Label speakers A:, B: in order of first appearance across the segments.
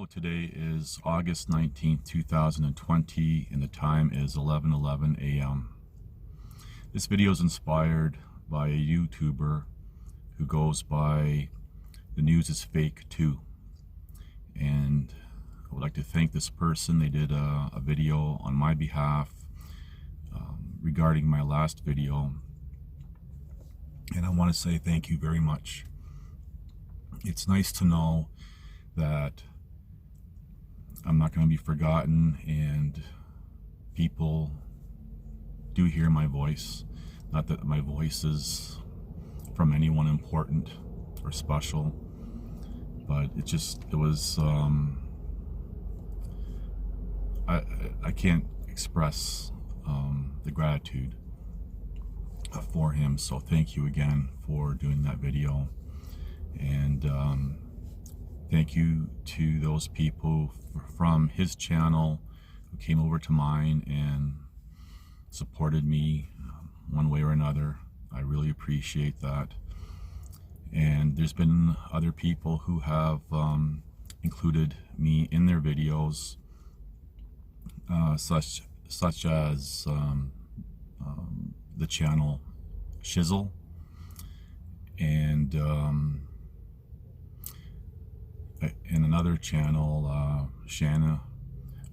A: Hello, today is August 19th, 2020, and the time is 11:11 a.m. This video is inspired by a YouTuber who goes by "The News is Fake Too," and I would like to thank this person. They did a video on my behalf regarding my last video, and I want to say thank you very much. It's nice to know that I'm not going to be forgotten and people do hear my voice. Not that my voice is from anyone important or special, but it was I can't express the gratitude for him. So thank you again for doing that video, and thank you to those people from his channel who came over to mine and supported me one way or another. I really appreciate that. And there's been other people who have included me in their videos, such as the channel Shizzle and another channel, Shanna,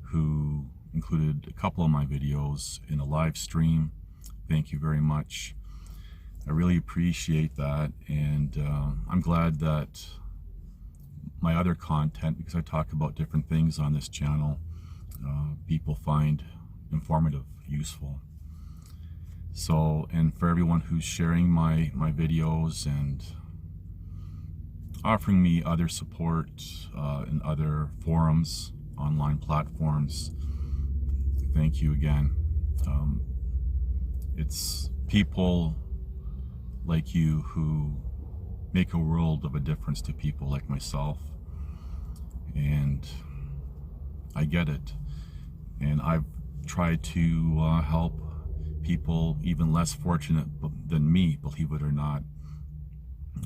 A: who included a couple of my videos in a live stream. Thank you very much. I really appreciate that, and I'm glad that my other content, because I talk about different things on this channel, people find informative, useful. So, and for everyone who's sharing my videos and offering me other support in other forums, online platforms, thank you again. It's people like you who make a world of a difference to people like myself, and I get it. And I've tried to help people even less fortunate than me, believe it or not.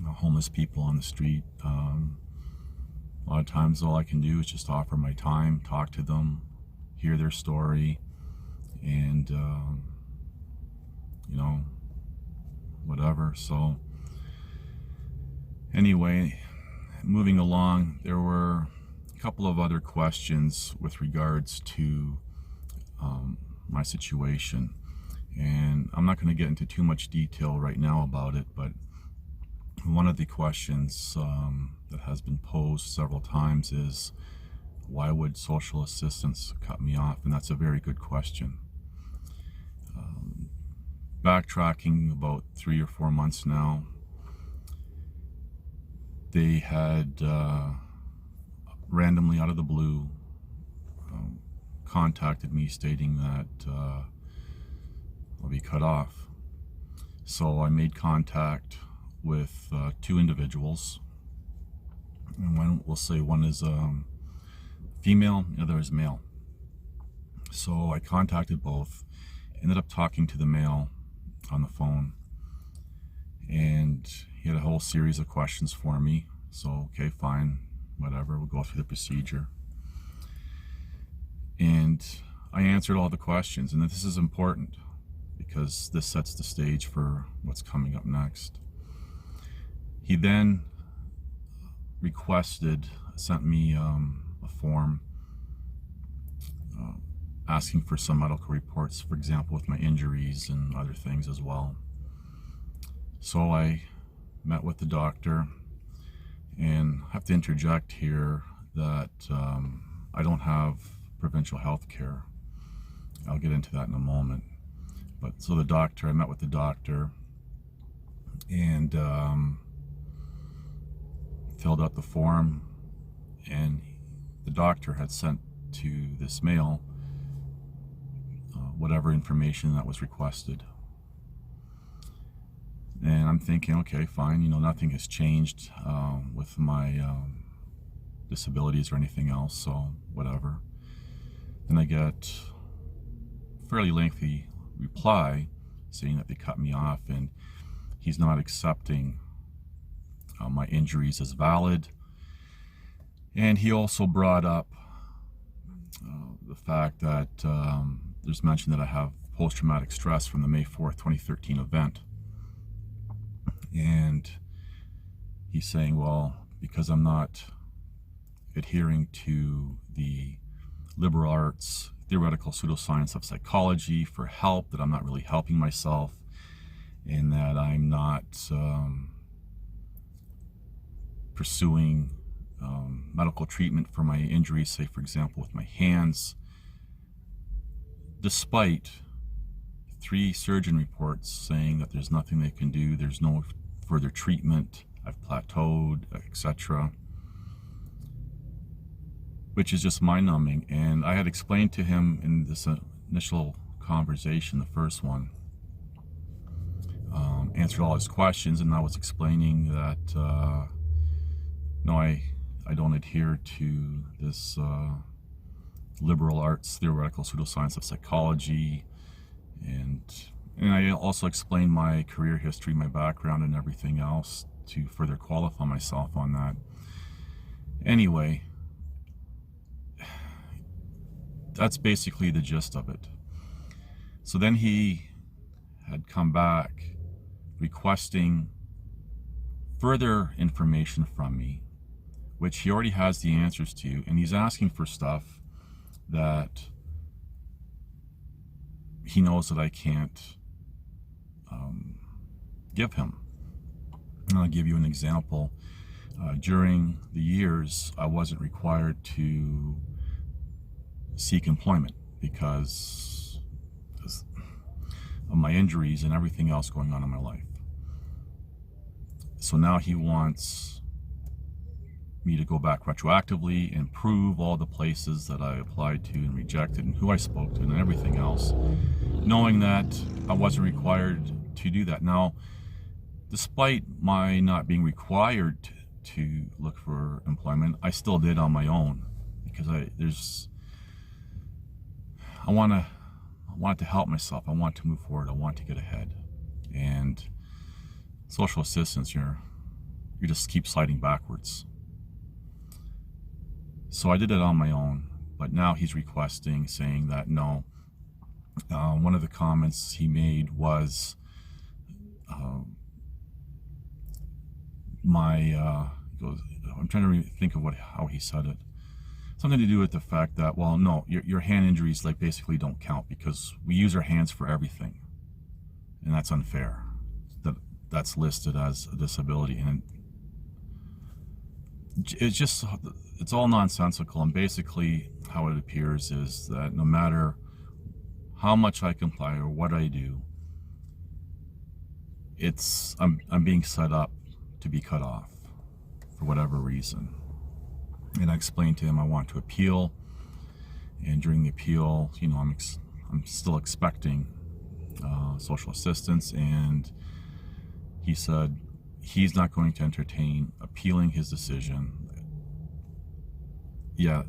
A: Homeless people on the street. A lot of times all I can do is just offer my time, talk to them, hear their story, and you know, whatever. So anyway, moving along, there were a couple of other questions with regards to my situation, and I'm not going to get into too much detail right now about it, but one of the questions that has been posed several times is, why would social assistance cut me off? And that's a very good question. Backtracking about 3 or 4 months now, they had randomly out of the blue contacted me stating that I'll be cut off. So I made contact with 2 individuals, and we'll say one is female, the other is male. So I contacted both, ended up talking to the male on the phone, and he had a whole series of questions for me. So okay, fine, whatever, we'll go through the procedure. And I answered all the questions, and this is important because this sets the stage for what's coming up next. He then sent me a form asking for some medical reports, for example, with my injuries and other things as well. So I met with the doctor, and I have to interject here that I don't have provincial health care. I'll get into that in a moment. But so I met with the doctor, and filled out the form, and the doctor had sent to this male whatever information that was requested. And I'm thinking, okay, fine, you know, nothing has changed with my disabilities or anything else, so whatever. Then I get a fairly lengthy reply saying that they cut me off and he's not accepting my injuries as valid, And he also brought up the fact that there's mention that I have post-traumatic stress from the May 4th, 2013 event. And he's saying, well, because I'm not adhering to the liberal arts theoretical pseudoscience of psychology for help, that I'm not really helping myself, and that I'm not pursuing medical treatment for my injuries, say for example with my hands, despite 3 surgeon reports saying that there's nothing they can do, there's no further treatment, I've plateaued, etc., which is just mind-numbing. And I had explained to him in this initial conversation, the first one, answered all his questions, and I was explaining that no, I don't adhere to this liberal arts theoretical pseudoscience of psychology, and I also explained my career history, my background, and everything else to further qualify myself on that. Anyway, that's basically the gist of it. So then he had come back requesting further information from me, which he already has the answers to, and he's asking for stuff that he knows that I can't give him. And I'll give you an example. During the years, I wasn't required to seek employment because of my injuries and everything else going on in my life. So now he wants me to go back retroactively and prove all the places that I applied to and rejected and who I spoke to and everything else, knowing that I wasn't required to do that. Now, despite my not being required to look for employment, I still did on my own, because I want to help myself. I want to move forward. I want to get ahead. And social assistance, you just keep sliding backwards. So I did it on my own, but now he's requesting, saying that no. One of the comments he made was he goes, I'm trying to think of how he said it. Something to do with the fact that, well, no, your hand injuries like basically don't count because we use our hands for everything, and that's unfair. That's listed as a disability, and it's all nonsensical. And basically how it appears is that no matter how much I comply or what I do, I'm being set up to be cut off for whatever reason. And I explained to him I want to appeal, and during the appeal, I'm still expecting social assistance, and he said he's not going to entertain appealing his decision. Yeah,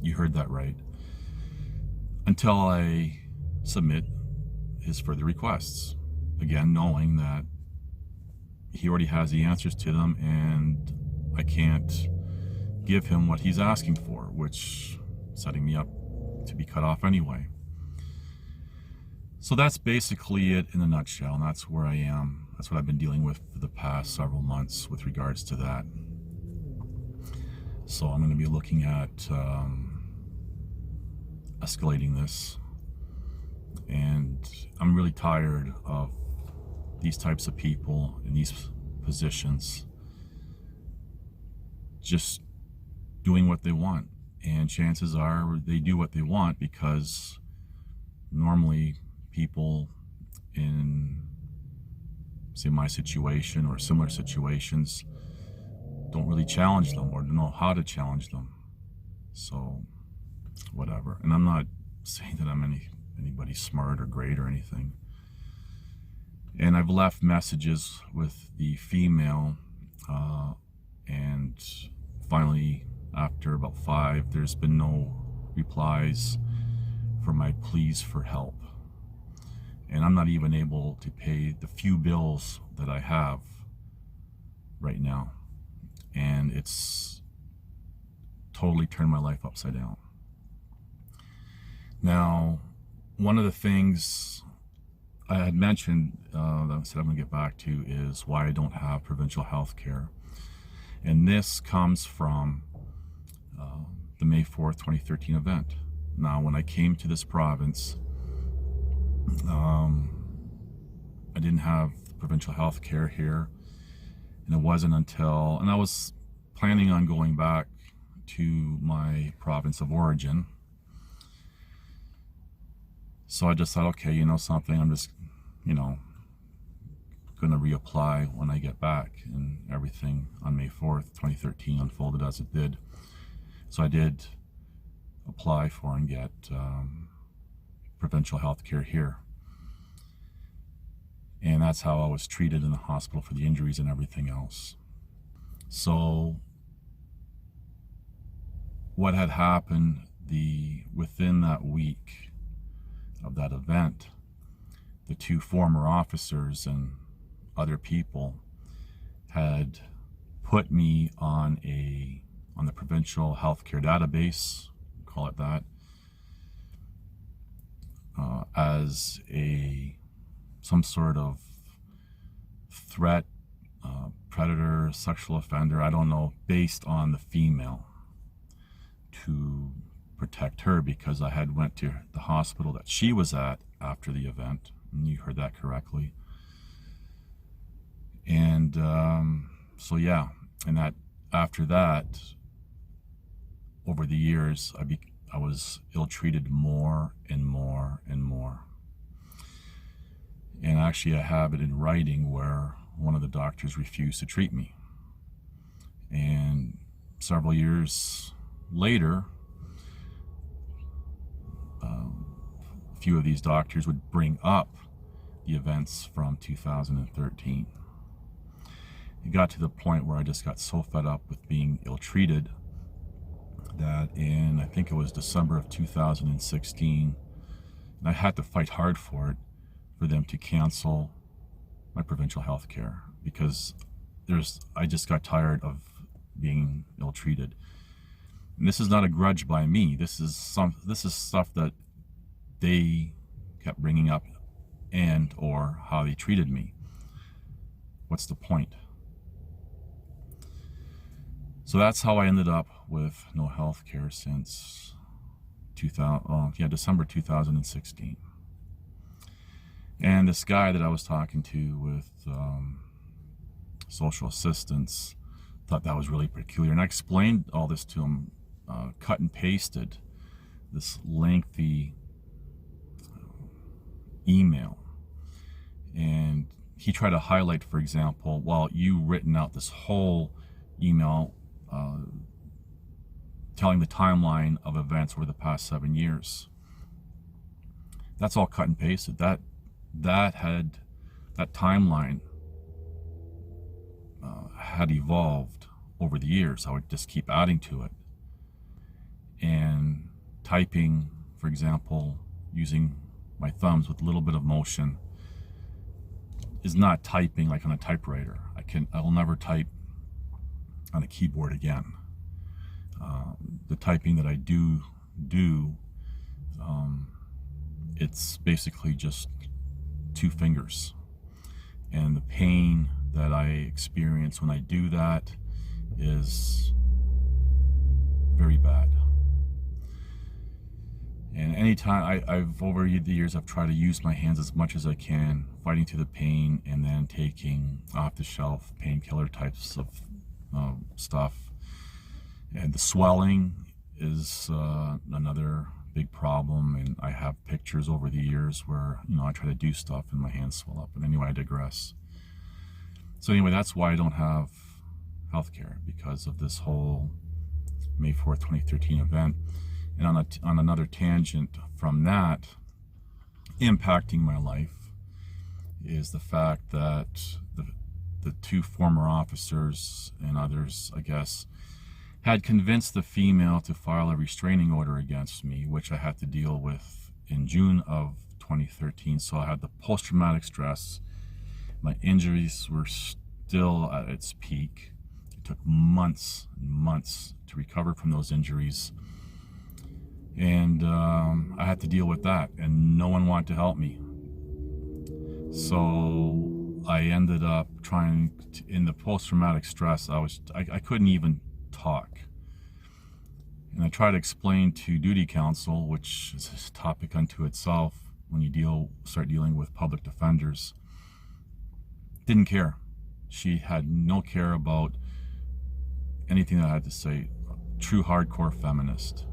A: you heard that right. Until I submit his further requests. Again, knowing that he already has the answers to them, and I can't give him what he's asking for, which is setting me up to be cut off anyway. So that's basically it in a nutshell, and that's where I am. That's what I've been dealing with for the past several months with regards to that. So I'm going to be looking at escalating this, and I'm really tired of these types of people in these positions just doing what they want. And chances are they do what they want because normally people in, say, my situation or similar situations don't really challenge them or don't know how to challenge them. So whatever. And I'm not saying that I'm anybody smart or great or anything. And I've left messages with the female, and finally, after about 5, there's been no replies for my pleas for help. And I'm not even able to pay the few bills that I have right now. And it's totally turned my life upside down. Now, one of the things I had mentioned that I said I'm going to get back to is why I don't have provincial health care. And this comes from the May 4th, 2013 event. Now, when I came to this province, I didn't have provincial health care here. And it wasn't until, and I was planning on going back to my province of origin. So I just thought, okay, you know something, I'm just, going to reapply when I get back. And everything on May 4th, 2013 unfolded as it did. So I did apply for and get provincial health care here. And that's how I was treated in the hospital for the injuries and everything else. So what had happened within that week of that event, the two former officers and other people had put me on the provincial healthcare database, call it that, as some sort of threat, predator, sexual offender, I don't know, based on the female, to protect her, because I had went to the hospital that she was at after the event, and you heard that correctly. And so yeah, and that after that, over the years, I was ill-treated more and more and more. And actually I have it in writing where one of the doctors refused to treat me. And several years later, a few of these doctors would bring up the events from 2013. It got to the point where I just got so fed up with being ill-treated that in, I think it was December of 2016, and I had to fight hard for it, for them to cancel my provincial health care, because I just got tired of being ill-treated. And this is not a grudge by me. This is stuff that they kept bringing up, and or how they treated me. What's the point? So that's how I ended up with no health care since December 2016. And this guy that I was talking to with social assistance thought that was really peculiar. And I explained all this to him, cut and pasted this lengthy email. And he tried to highlight, for example, well, you written out this whole email telling the timeline of events over the past 7 years. That's all cut and pasted. That timeline had evolved over the years. I would just keep adding to it. And typing, for example, using my thumbs with a little bit of motion is not typing like on a typewriter. I will never type on a keyboard again. The typing that I do, it's basically just 2 fingers. And the pain that I experience when I do that is very bad. And anytime over the years, I've tried to use my hands as much as I can, fighting through the pain, and then taking off-the-shelf painkiller types of stuff. And the swelling is another big problem, and I have pictures over the years where I try to do stuff and my hands swell up. But anyway, I digress. So anyway, that's why I don't have health care, because of this whole May 4th, 2013 event. And on another tangent from that, impacting my life, is the fact that the 2 former officers and others, I guess, had convinced the female to file a restraining order against me, which I had to deal with in June of 2013. So I had the post-traumatic stress. My injuries were still at its peak. It took months and months to recover from those injuries. And I had to deal with that, and no one wanted to help me. So I ended up trying to, in the post-traumatic stress, I couldn't even talk. And I tried to explain to duty counsel, which is a topic unto itself when you start dealing with public defenders. Didn't care. She had no care about anything that I had to say. True hardcore feminist.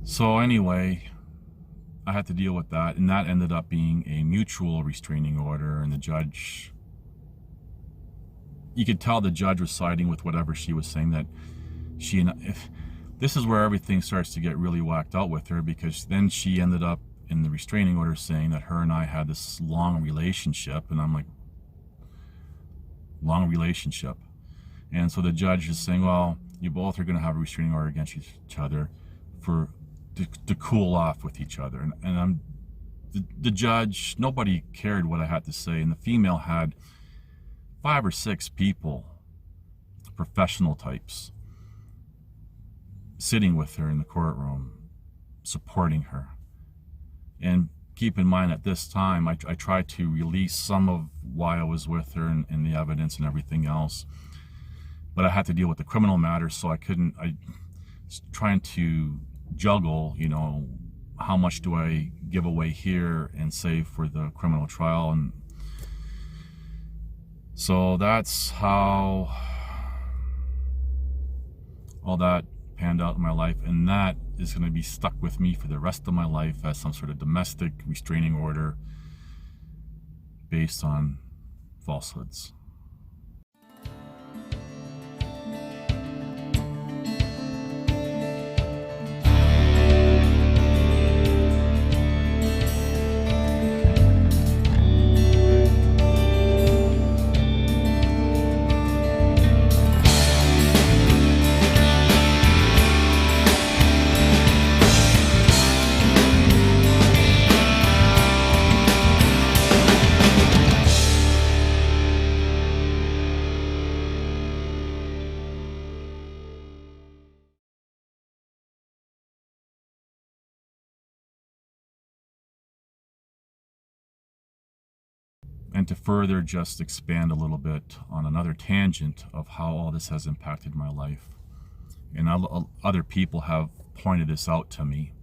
A: So anyway, I had to deal with that, and that ended up being a mutual restraining order, and the judge, you could tell the judge was siding with whatever she was saying, that this is where everything starts to get really whacked out with her, because then she ended up in the restraining order saying that her and I had this long relationship, and I'm like, long relationship? And so the judge is saying, well, you both are going to have a restraining order against each other to cool off with each other. And the judge, nobody cared what I had to say, and the female had 5 or 6 people, professional types, sitting with her in the courtroom, supporting her. And keep in mind, at this time, I tried to release some of why I was with her and the evidence and everything else, but I had to deal with the criminal matter, so I was trying to juggle, you know, how much do I give away here and save for the criminal trial. And so that's how all that panned out in my life, and that is going to be stuck with me for the rest of my life as some sort of domestic restraining order based on falsehoods. And to further just expand a little bit on another tangent of how all this has impacted my life, and other people have pointed this out to me.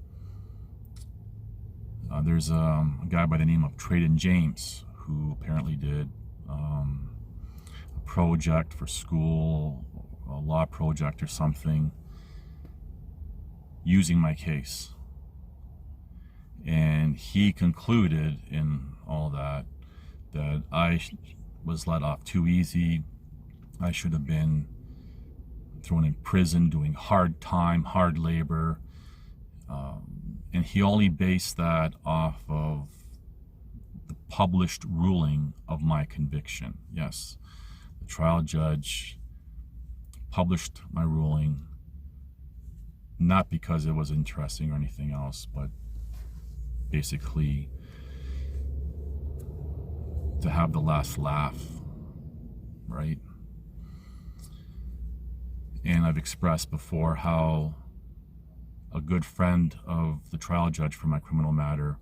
A: There's a guy by the name of Traden James who apparently did a project for school, a law project or something, using my case. And he concluded in all that I was let off too easy. I should have been thrown in prison doing hard time, hard labor. And he only based that off of the published ruling of my conviction. Yes, the trial judge published my ruling, not because it was interesting or anything else, but basically to have the last laugh, right? And I've expressed before how a good friend of the trial judge for my criminal matter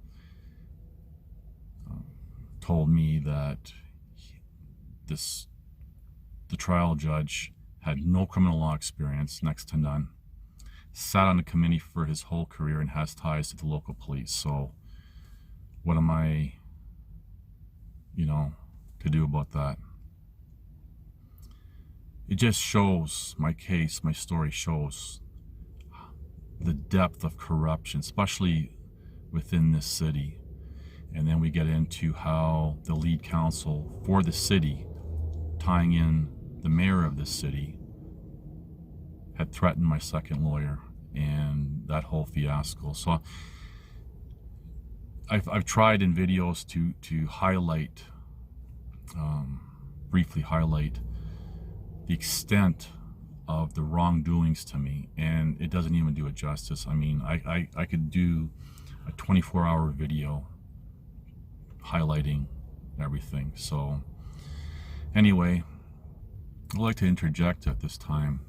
A: told me that the trial judge had no criminal law experience, next to none, sat on the committee for his whole career, and has ties to the local police. So what am I, to do about that? It just shows, my case, my story shows the depth of corruption, especially within this city. And then we get into how the lead counsel for the city, tying in the mayor of this city, had threatened my second lawyer, and that whole fiasco. So I've tried in videos to highlight, briefly highlight the extent of the wrongdoings to me, and it doesn't even do it justice. I mean, I could do a 24-hour video highlighting everything. So anyway, I'd like to interject at this time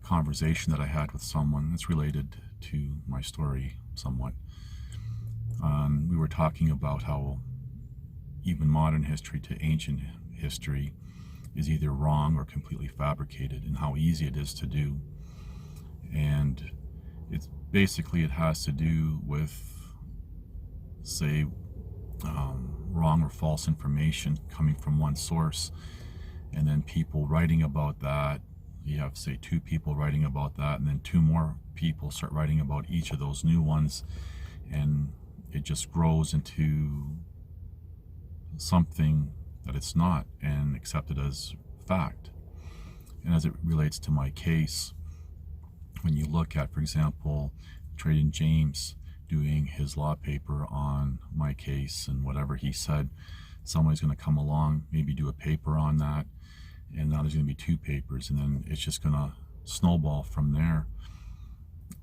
A: conversation that I had with someone that's related to my story somewhat. We were talking about how even modern history to ancient history is either wrong or completely fabricated, and how easy it is to do. And it's basically, it has to do with, say, wrong or false information coming from one source, and then people writing about that. You have, say, 2 people writing about that, and then 2 more people start writing about each of those new ones, and it just grows into something that it's not, and accepted as fact. And as it relates to my case, when you look at, for example, Traden James doing his law paper on my case, and whatever he said, somebody's going to come along, maybe do a paper on that, and now there's going to be 2 papers, and then it's just going to snowball from there.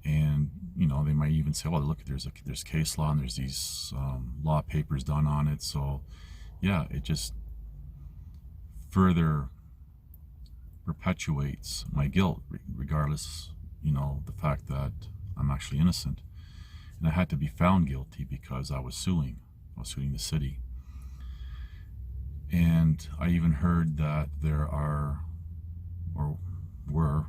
A: And you know, they might even say, oh, look, there's case law, and there's these law papers done on it. So yeah, it just further perpetuates my guilt, regardless, you know, the fact that I'm actually innocent. And I had to be found guilty because I was suing the city. And I even heard that there are, or were,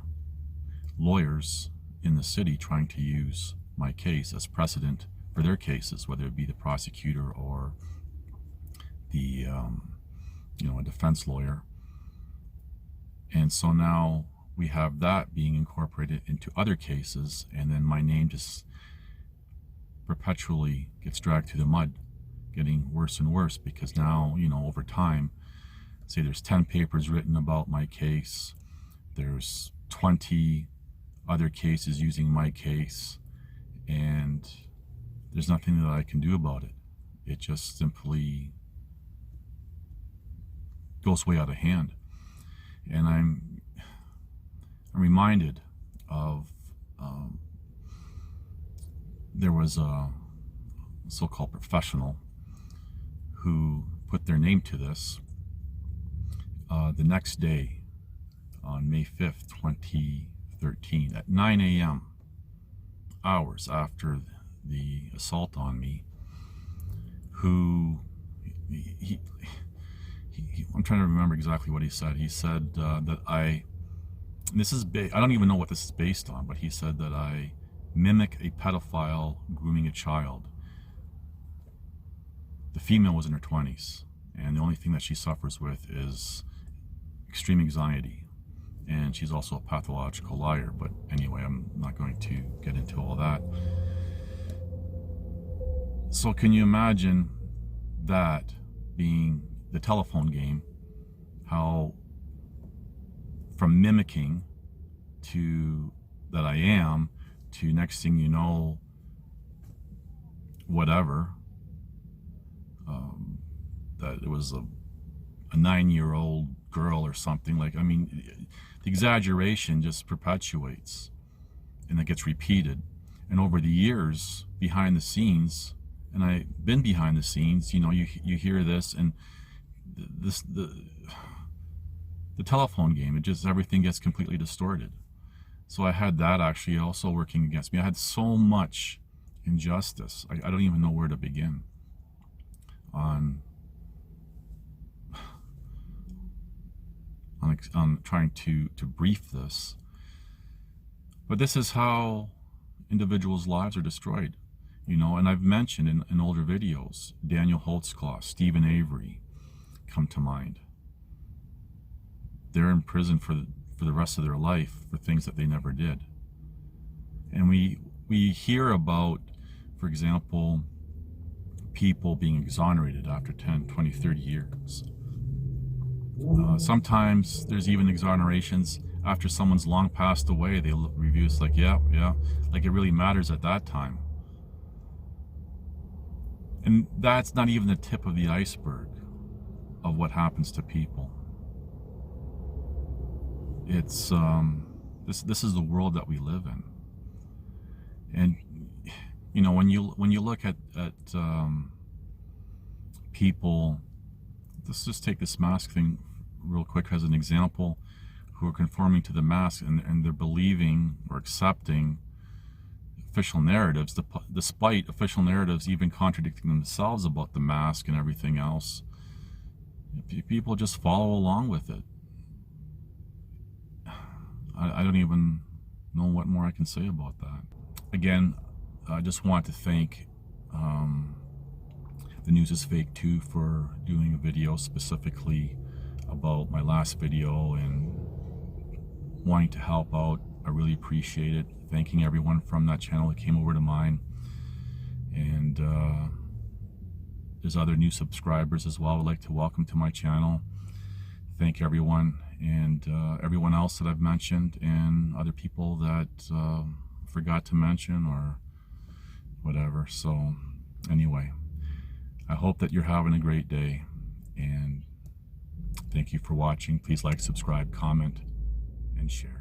A: lawyers in the city trying to use my case as precedent for their cases, whether it be the prosecutor or the a defense lawyer. And so now we have that being incorporated into other cases, and then my name just perpetually gets dragged through the mud, getting worse and worse, because now, you know, over time, say there's 10 papers written about my case, there's 20 other cases using my case, and there's nothing that I can do about it. It just simply goes way out of hand. And I'm reminded of there was a so-called professional who put their name to this the next day, on May 5th, 2013, at 9 a.m., hours after the assault on me, who I'm trying to remember exactly what he said. He said that I don't even know what this is based on, but he said that I mimic a pedophile grooming a child. The female was in her 20s, and the only thing that she suffers with is extreme anxiety, and she's also a pathological liar. But anyway, I'm not going to get into all that. So can you imagine that being the telephone game, how from mimicking to that I am, to next thing you know, whatever, that it was a 9-year-old girl or something. Like, I mean, the exaggeration just perpetuates, and it gets repeated. And over the years, behind the scenes, and I've been behind the scenes, you know, you hear this, and the telephone game, it just, everything gets completely distorted. So I had that actually also working against me. I had so much injustice. I don't even know where to begin on trying to brief this. But this is how individuals' lives are destroyed, you know. And I've mentioned in older videos, Daniel Holtzclaw, Stephen Avery come to mind. They're in prison for the rest of their life for things that they never did. And we hear about, for example, people being exonerated after 10, 20, 30 years. Sometimes there's even exonerations after someone's long passed away. They look reviews like, yeah, like it really matters at that time. And that's not even the tip of the iceberg of what happens to people. It's this is the world that we live in. And you know, when you look at people, let's just take this mask thing real quick as an example, who are conforming to the mask, and they're believing or accepting official narratives, despite official narratives even contradicting themselves about the mask and everything else. People just follow along with it. I don't even know what more I can say about that. Again, I just want to thank The News is Fake Too for doing a video specifically about my last video and wanting to help out. I really appreciate it. Thanking everyone from that channel that came over to mine. And there's other new subscribers as well I'd like to welcome to my channel. Thank everyone, and everyone else that I've mentioned, and other people that forgot to mention or whatever. So anyway, I hope that you're having a great day, and thank you for watching. Please like, subscribe, comment, and share.